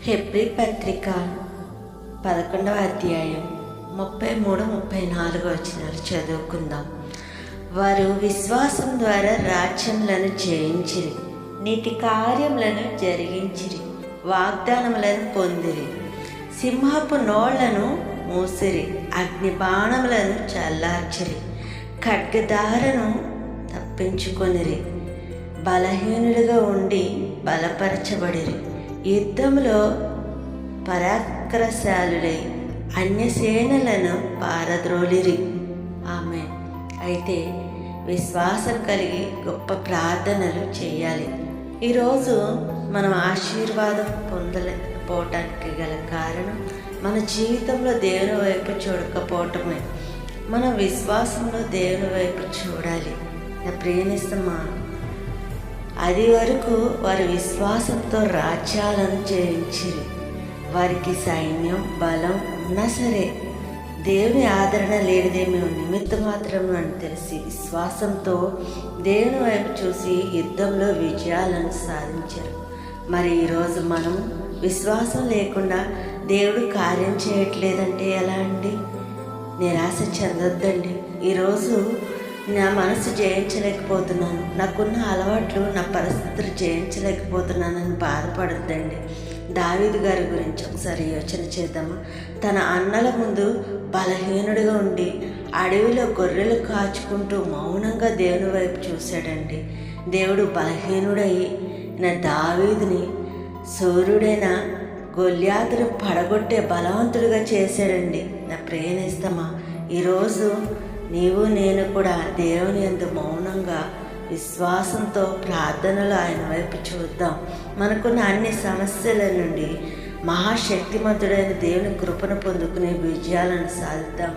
Hebrew పత్రిక 11వ అధ్యాయం 33-34 వచనాలు చదువుకుందాం. వారు విశ్వాసం ద్వారా రాజ్యములను జయించిరి, నీతి కార్యములను జరిగించిరి, వాగ్దానములను పొందిరి, సింహపు నోళ్లను మూసిరి, అగ్ని బాణములను చల్లార్చిరి, ఖడ్గదారను తప్పించుకొనిరి, బలహీనులుగా ఉండి బలపరచబడిరి, యుద్ధంలో పరాక్రమశాలులై అన్యసేనలను పారద్రోలిరి. ఆమె అయితే విశ్వాసం కలిగి గొప్ప ప్రార్థనలు చేయాలి. ఈరోజు మనం ఆశీర్వాదం పొందలేకపోవటానికి గల కారణం మన జీవితంలో దేవుని వైపు చూడకపోవటమే. మన విశ్వాసంలో దేవుని వైపు చూడాలి. నా ప్రియనిస్తమా, అది వరకు వారి విశ్వాసంతో రాజ్యాలను జయించిరి. వారికి సైన్యం బలం ఉన్నా సరే దేవుని ఆదరణ లేనిదేమో నిమిత్త మాత్రం అని తెలిసి విశ్వాసంతో దేవుని వైపు చూసి యుద్ధంలో విజయాలను సాధించారు. మరి ఈరోజు మనం విశ్వాసం లేకుండా దేవుడు కార్యం చేయట్లేదంటే ఎలా అండి? నిరాశ చెందొద్దండి. ఈరోజు నా మనసు జయించలేకపోతున్నాను, నాకున్న అలవాట్లు నా పరిస్థితులు జయించలేకపోతున్నానని బాధపడొద్దండి. దావీదు గారి గురించి ఒకసారి యోచన చేద్దాము. తన అన్నల ముందు బలహీనుడిగా ఉండి అడవిలో గొర్రెలు కాచుకుంటూ మౌనంగా దేవుని వైపు చూశాడండి. దేవుడు బలహీనుడైన దావీదుని సూర్యుడైన గొల్యాతును పడగొట్టే బలవంతుడిగా చేశాడండి. నా ప్రియనేస్తమా, ఈరోజు నీవు నేను కూడా దేవుని యందు మౌనంగా విశ్వాసంతో ప్రార్థనలు ఆయన వైపు చూద్దాం. మనకున్న అన్ని సమస్యల నుండి మహాశక్తిమంతుడైన దేవుని కృపను పొందుకునే విజయాలను సాధిద్దాం.